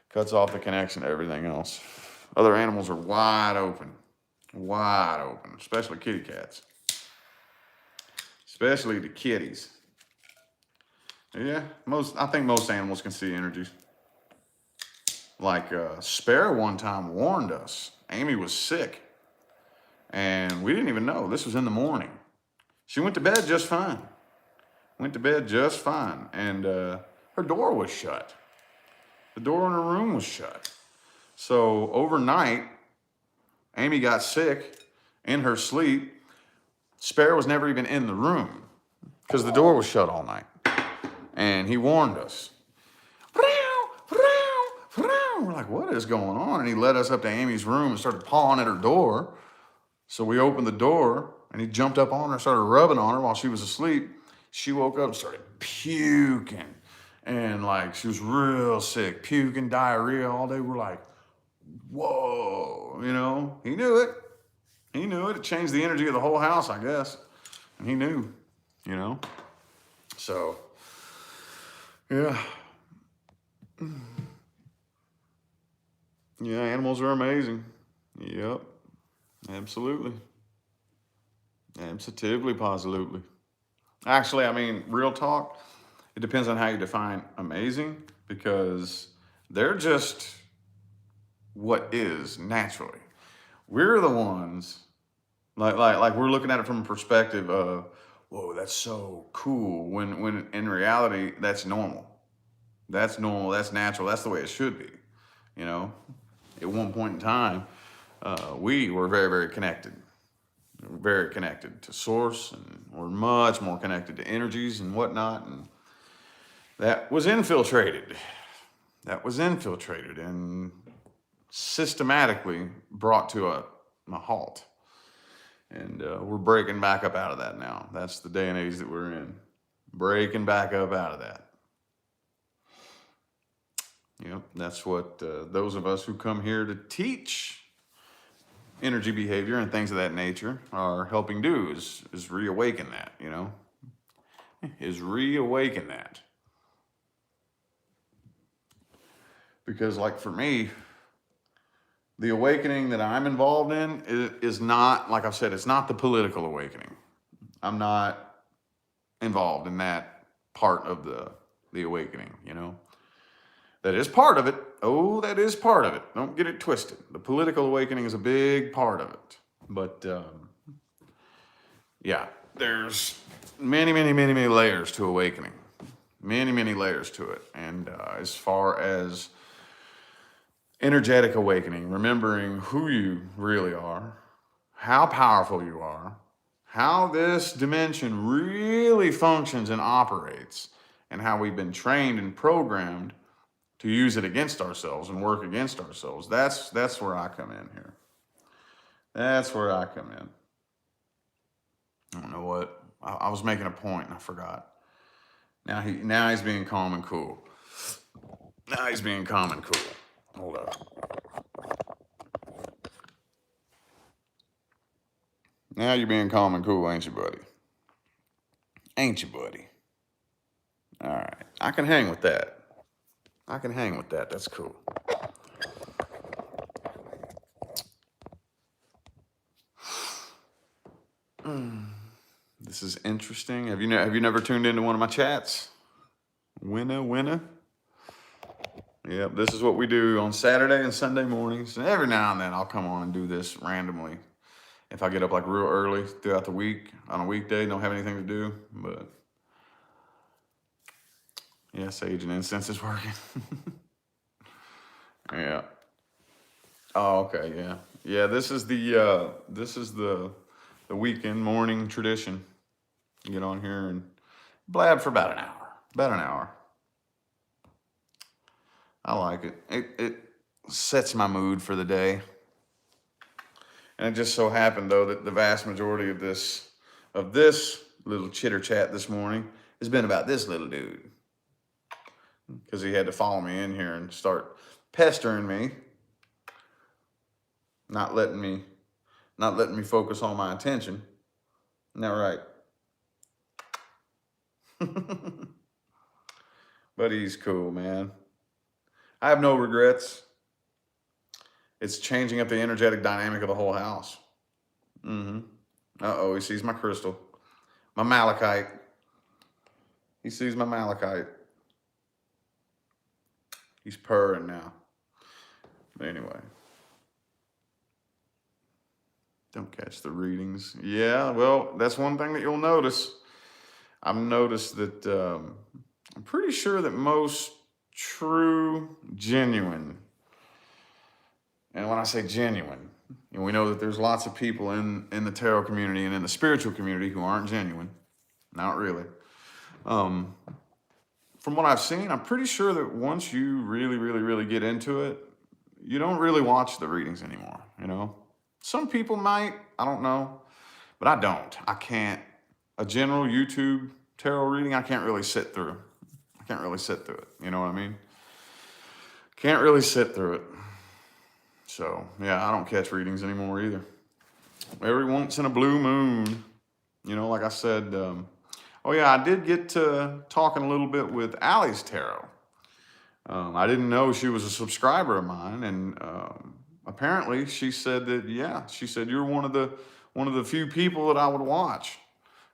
B: Cuts off the connection to everything else. Other animals are wide open, especially kitty cats. Especially the kitties. Yeah, I think most animals can see energies. Like Spare one time warned us. Amy was sick. And we didn't even know. This was in the morning. She went to bed just fine. And her door was shut. The door in her room was shut. So overnight, Amy got sick in her sleep. Spare was never even in the room because the door was shut all night. And he warned us. We're like, what is going on? And he led us up to Amy's room and started pawing at her door. So we opened the door and he jumped up on her, started rubbing on her while she was asleep. She woke up and started puking. And like, she was real sick, puking, diarrhea all day. We're like, whoa, you know, he knew it. It changed the energy of the whole house, I guess. And he knew, you know. So, yeah. Yeah, animals are amazing. Yep. Absolutely. Absolutely, positively. Actually, I mean, real talk, it depends on how you define amazing, because they're just what is naturally. We're the ones, like we're looking at it from a perspective of, whoa, that's so cool, when in reality, that's normal. That's normal, that's natural, that's the way it should be, you know? At one point in time, we were very, very connected. Very connected to source, and we're much more connected to energies and whatnot. And
A: that was infiltrated. That was infiltrated and systematically brought to a halt. And we're breaking back up out of that now. That's the day and age that we're in. Breaking back up out of that. Yep, that's what those of us who come here to teach energy behavior and things of that nature are helping do is reawaken that, is reawaken that. Because like for me, the awakening that I'm involved in is not, like I said, it's not the political awakening. I'm not involved in that part of the awakening, That is part of it. Oh, that is part of it. Don't get it twisted. The political awakening is a big part of it. But yeah, there's many, many, many, many layers to awakening. Many, many layers to it. And as far as energetic awakening, remembering who you really are, how powerful you are, how this dimension really functions and operates, and how we've been trained and programmed to use it against ourselves and work against ourselves. That's where I come in here. That's where I come in. I don't know what. I was making a point and I forgot. Now he's being calm and cool. Now he's being calm and cool. Hold up. Now you're being calm and cool, ain't you, buddy? Ain't you, buddy? All right. I can hang with that. That's cool. This is interesting. Have you never tuned into one of my chats? Winner. Yep, this is what we do on Saturday and Sunday mornings. And every now and then I'll come on and do this randomly. If I get up like real early throughout the week, on a weekday, don't have anything to do. But yeah, Sage and Incense is working. Yeah. Oh, okay, yeah. Yeah, this is the weekend morning tradition. Get on here and blab for about an hour. About an hour. I like it. It sets my mood for the day. And it just so happened though that the vast majority of this little chitter chat this morning has been about this little dude. Because he had to follow me in here and start pestering me. Not letting me focus on my attention. Isn't that right? But he's cool, man. I have no regrets. It's changing up the energetic dynamic of the whole house. Uh-oh, he sees my crystal. My malachite. He sees my malachite. He's purring now. But anyway. Don't catch the readings. Yeah, well, that's one thing that you'll notice. I've noticed that I'm pretty sure that most true, genuine, and when I say genuine, we know that there's lots of people in the tarot community and in the spiritual community who aren't genuine. Not really. From what I've seen, I'm pretty sure that once you really, really, really get into it, you don't really watch the readings anymore, Some people might, I don't know, but I don't. I can't. A general YouTube tarot reading, I can't really sit through. You know what I mean? Can't really sit through it. So, yeah, I don't catch readings anymore either. Every once in a blue moon, like I said. Oh, yeah, I did get to talking a little bit with Allie's Tarot. I didn't know she was a subscriber of mine, and apparently she said that, she said you're one of the few people that I would watch,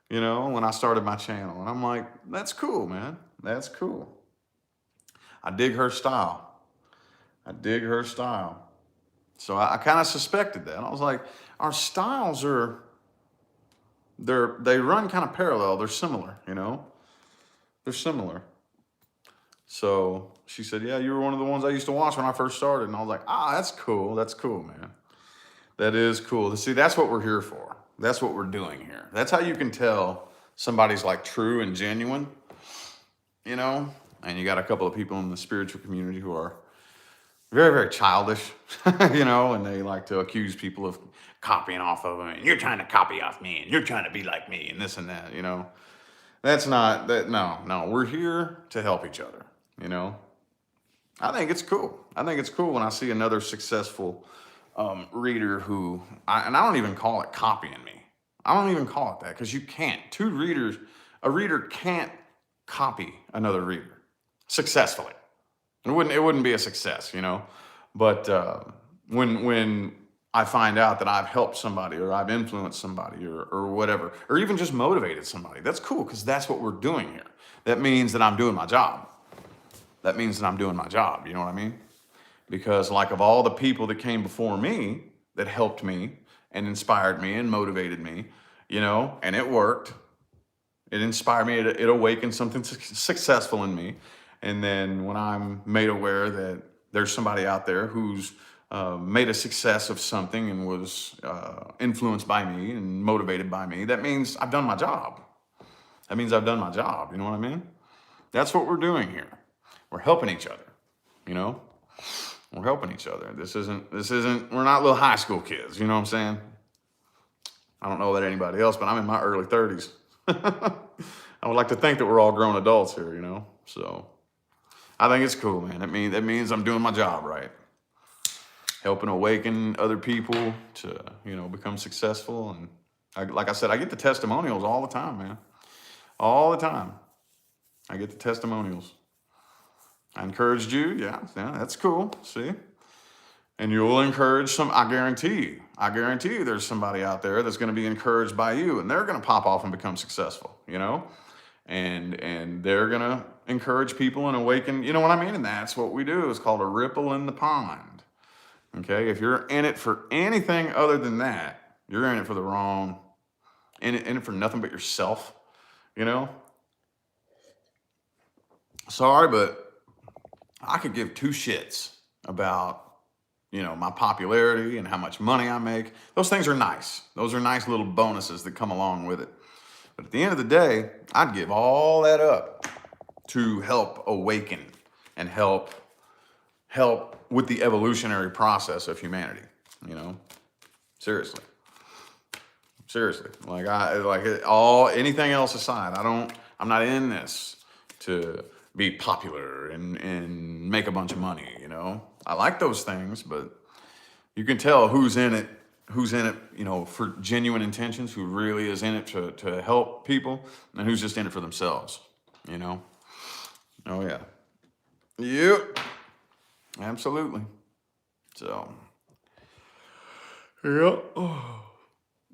A: when I started my channel. And I'm like, that's cool, man. That's cool. I dig her style. So I kind of suspected that. I was like, our styles they run kind of parallel. They're similar, They're similar. So she said, yeah, you were one of the ones I used to watch when I first started. And I was like, that's cool. That's cool, man. That is cool. See, that's what we're here for. That's what we're doing here. That's how you can tell somebody's like true and genuine, and you got a couple of people in the spiritual community who are very, very childish, you know, and they like to accuse people of copying off of them. And you're trying to copy off me, and you're trying to be like me, and this and that, you know. That's not that. No, no. We're here to help each other, you know. I think it's cool. I think it's cool when I see another successful reader and I don't even call it copying me. I don't even call it that because you can't. A reader can't copy another reader successfully. It wouldn't be a success, you know. But when I find out that I've helped somebody or I've influenced somebody or whatever, or even just motivated somebody, that's cool because that's what we're doing here. That means that I'm doing my job. That means that I'm doing my job. You know what I mean? Because like of all the people that came before me that helped me and inspired me and motivated me, you know, and it worked. It inspired me. It awakened something successful in me. And then when I'm made aware that there's somebody out there who's made a success of something and was influenced by me and motivated by me, that means I've done my job. That means I've done my job. You know what I mean? That's what we're doing here. We're helping each other. You know? We're helping each other. This isn't, we're not little high school kids. You know what I'm saying? I don't know about anybody else, but I'm in my early 30s. I would like to think that we're all grown adults here, you know? So I think it's cool, man. That means I'm doing my job right. Helping awaken other people to, you know, become successful. And like I said, I get the testimonials all the time, man. All the time. I get the testimonials. I encouraged you. Yeah, that's cool. See? And you'll encourage some, I guarantee you there's somebody out there that's going to be encouraged by you and they're going to pop off and become successful, you know? And they're going to encourage people and awaken, you know what I mean? And that's what we do. It's called a ripple in the pond. Okay? If you're in it for anything other than that, you're in it for the wrong, in it for nothing but yourself, you know? Sorry, but I could give two shits about, you know, my popularity and how much money I make. Those things are nice. Those are nice little bonuses that come along with it. But at the end of the day, I'd give all that up to help awaken and help with the evolutionary process of humanity, you know? Seriously. Anything else aside, I'm not in this to be popular and make a bunch of money, you know? I like those things, but you can tell who's in it, you know, for genuine intentions, who really is in it to help people, and who's just in it for themselves, you know? Oh, yeah. Yep. Absolutely. So, yeah. Oh.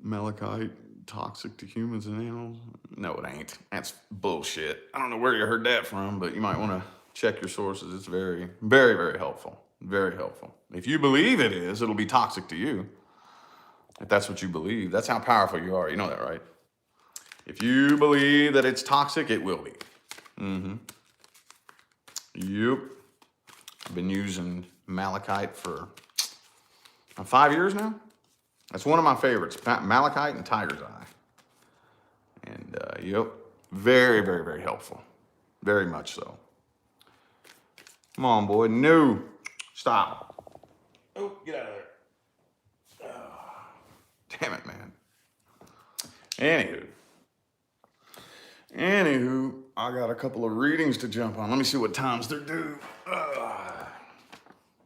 A: Malachite, toxic to humans and animals? No, it ain't. That's bullshit. I don't know where you heard that from, but you might want to check your sources. It's very, very, very helpful. Very helpful. If you believe it is, it'll be toxic to you. If that's what you believe, that's how powerful you are. You know that, right? If you believe that it's toxic, it will be. Mm-hmm. Yep. I've been using malachite for 5 years now. That's one of my favorites, malachite and tiger's eye. And, yep, very, very, very helpful. Very much so. Come on, boy. No. Stop. Oh, get out of there. Oh, damn it, man. Anywho, I got a couple of readings to jump on. Let me see what times they're due.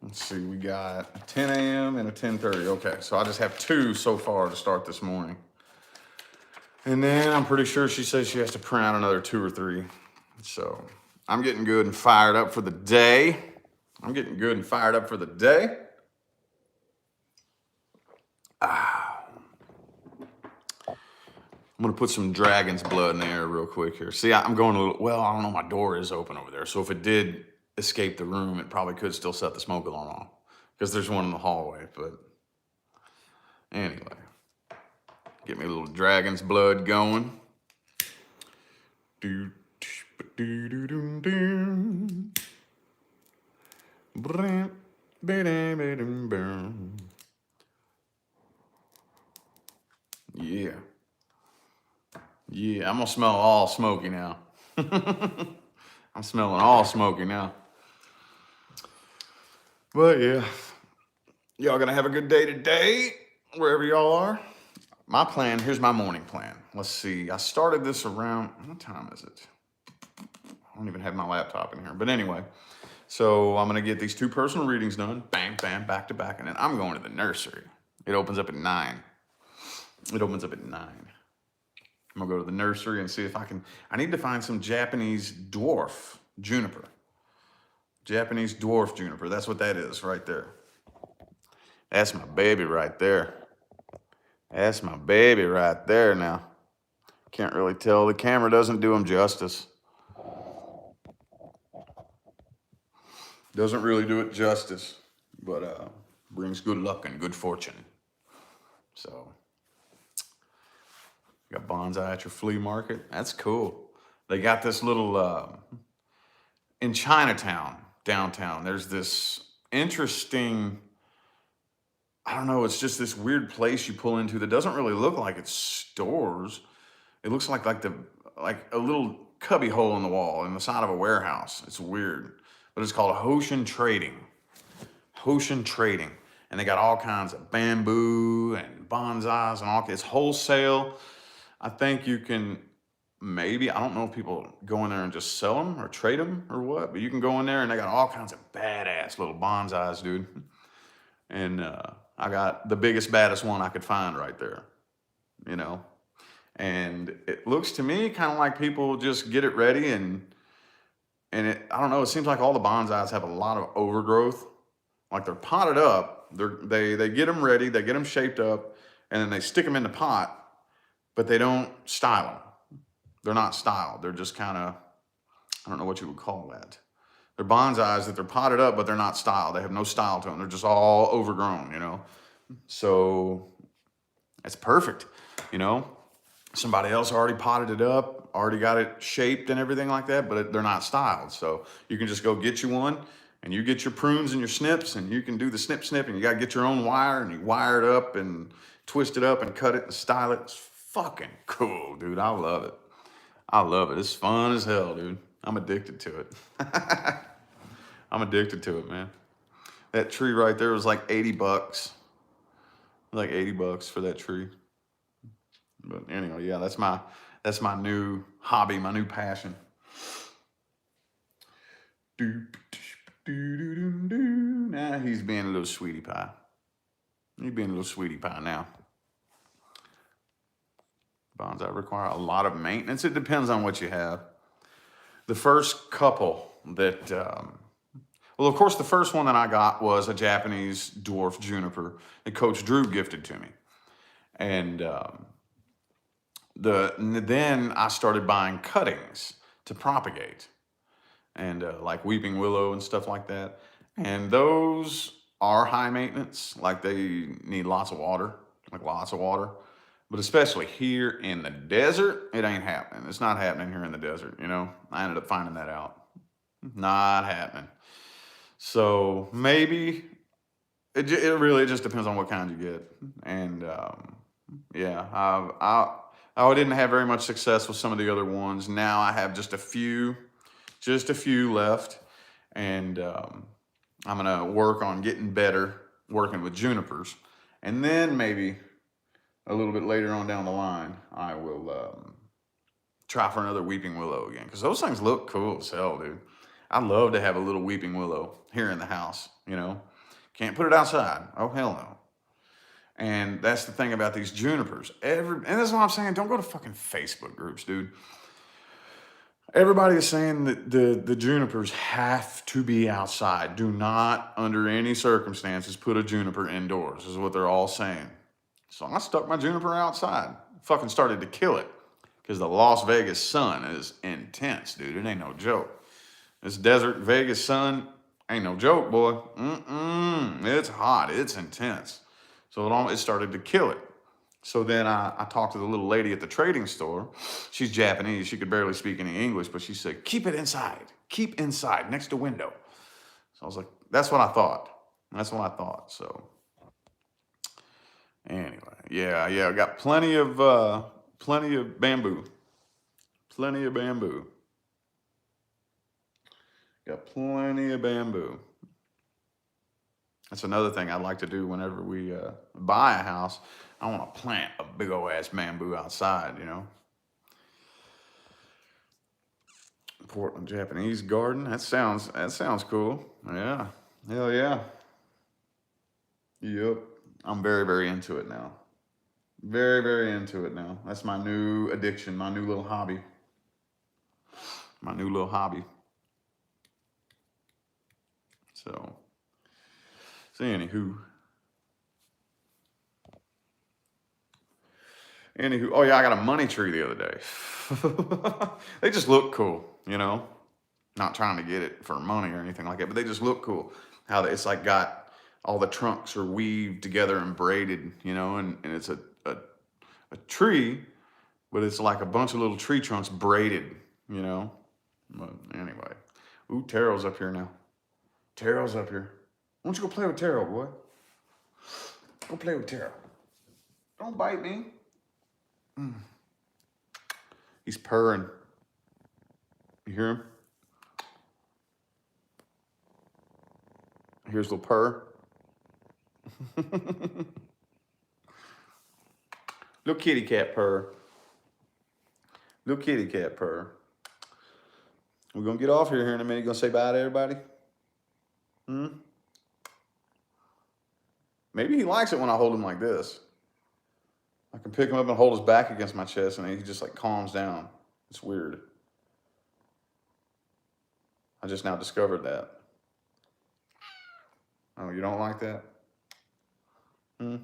A: Let's see, we got a 10 a.m. and a 10:30. Okay, so I just have two so far to start this morning. And then I'm pretty sure she says she has to print out another 2 or 3. So I'm getting good and fired up for the day. I'm going to put some dragon's blood in the air real quick here. See, I'm going a little, well, I don't know, my door is open over there. So if it did escape the room, it probably could still set the smoke alarm off because there's one in the hallway. But anyway, get me a little dragon's blood going. Yeah, I'm gonna smell all smoky now. I'm smelling all smoky now. But yeah, y'all gonna have a good day today, wherever y'all are. My plan, here's my morning plan. Let's see, I started this around, what time is it? I don't even have my laptop in here. But anyway, so I'm gonna get these 2 personal readings done, bam, bam, back to back, and then I'm going to the nursery. It opens up at 9. It opens up at 9. I'm gonna go to the nursery and see if I need to find some Japanese dwarf juniper. Japanese dwarf juniper, that's what that is right there. That's my baby right there. That's my baby right there now. Can't really tell. The camera doesn't do him justice. Doesn't really do it justice, but brings good luck and good fortune. So, got bonsai at your flea market. That's cool. They got this little, in Chinatown, downtown, there's this interesting, I don't know, it's just this weird place you pull into that doesn't really look like it's stores. It looks like a little cubby hole in the wall in the side of a warehouse. It's weird. But it's called Hoshin Trading. Hoshin Trading. And they got all kinds of bamboo and bonsais and all. It's wholesale. I think you can maybe, I don't know if people go in there and just sell them or trade them or what, but you can go in there and they got all kinds of badass little bonsais, dude. And I got the biggest, baddest one I could find right there, you know. And it looks to me kind of like people just get it ready and I don't know, it seems like all the bonsais have a lot of overgrowth. Like they're potted up, they get them ready, they get them shaped up, and then they stick them in the pot, but they don't style them. They're not styled. They're just kind of, I don't know what you would call that. They're bonsais that they're potted up, but they're not styled. They have no style to them. They're just all overgrown, you know. So it's perfect, you know. Somebody else already potted it up, already got it shaped and everything like that, but they're not styled. So you can just go get you one and you get your prunes and your snips and you can do the snip and you got to get your own wire and you wire it up and twist it up and cut it and style it. It's fucking cool, dude. I love it. I love it. It's fun as hell, dude. I'm addicted to it. I'm addicted to it, man. That tree right there was like 80 bucks. Like 80 bucks for that tree. But anyway, yeah, that's my new hobby, my new passion. Nah, he's being a little sweetie pie. He's being a little sweetie pie now. Bonsai require a lot of maintenance. It depends on what you have. The first couple that, well, of course, the first one that I got was a Japanese dwarf juniper that Coach Drew gifted to me. And then I started buying cuttings to propagate, and like weeping willow and stuff like that. And those are high maintenance, like they need lots of water, like lots of water. But especially here in the desert, it ain't happening. It's not happening here in the desert, you know. I ended up finding that out. Not happening. So maybe it really just depends on what kind you get. And yeah, I didn't have very much success with some of the other ones. Now I have just a few left, and I'm gonna work on getting better working with junipers, and then maybe a little bit later on down the line, I will try for another weeping willow again, because those things look cool as hell, dude. I'd love to have a little weeping willow here in the house, you know. Can't put it outside. Oh, hell no. And that's the thing about these junipers. And that's what I'm saying. Don't go to fucking Facebook groups, dude. Everybody is saying that the junipers have to be outside. Do not, under any circumstances, put a juniper indoors, is what they're all saying. So I stuck my juniper outside. Fucking started to kill it. Because the Las Vegas sun is intense, dude. It ain't no joke. This desert Vegas sun ain't no joke, boy. It's hot. It's intense. So it started to kill it. So then I talked to the little lady at the trading store. She's Japanese. She could barely speak any English, but she said, keep it inside. Keep inside, next to window. So I was like, that's what I thought. That's what I thought. So anyway, yeah, I got plenty of bamboo. Plenty of bamboo. Got plenty of bamboo. That's another thing I'd like to do whenever we buy a house. I want to plant a big old ass bamboo outside, you know. Portland Japanese garden. That sounds cool. Yeah. Hell yeah. Yep. I'm very, very into it now. Very, very into it now. That's my new addiction, my new little hobby. My new little hobby. So anywho. Oh yeah, I got a money tree the other day. They just look cool, you know. Not trying to get it for money or anything like that, but they just look cool. How it's like got all the trunks are weaved together and braided, you know, and it's a tree, but it's like a bunch of little tree trunks braided, you know. But anyway, ooh, Taro's up here now. Taro's up here. Why don't you go play with Taro, boy? Go play with Taro. Don't bite me. He's purring. You hear him? Here's little purr. Little kitty cat purr. Little kitty cat purr. We're gonna get off here in a minute. You gonna say bye to everybody? Maybe he likes it when I hold him like this. I can pick him up and hold his back against my chest and he just like calms down. It's weird. I just now discovered that. Oh, you don't like that? You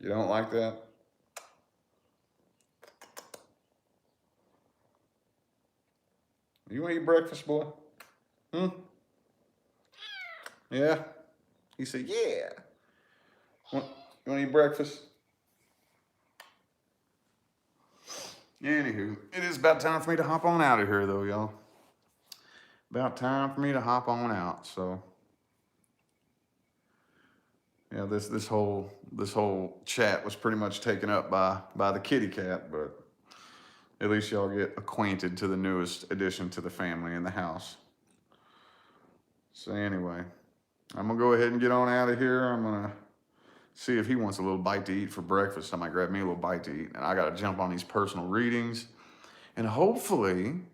A: don't like that? You want to eat breakfast, boy? Yeah? He said, yeah. You want to eat breakfast? Anywho, it is about time for me to hop on out of here, though, y'all. About time for me to hop on out, so... Yeah, this whole chat was pretty much taken up by the kitty cat, but at least y'all get acquainted to the newest addition to the family in the house. So anyway, I'm gonna go ahead and get on out of here. I'm gonna see if he wants a little bite to eat for breakfast. I might grab me a little bite to eat, and I gotta jump on these personal readings, and hopefully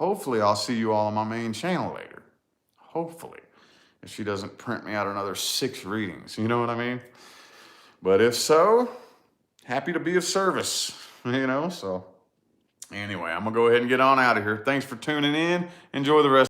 A: I'll see you all on my main channel later. Hopefully. If she doesn't print me out another 6 readings, you know what I mean? But if so, happy to be of service, you know? So anyway, I'm gonna go ahead and get on out of here. Thanks for tuning in. Enjoy the rest.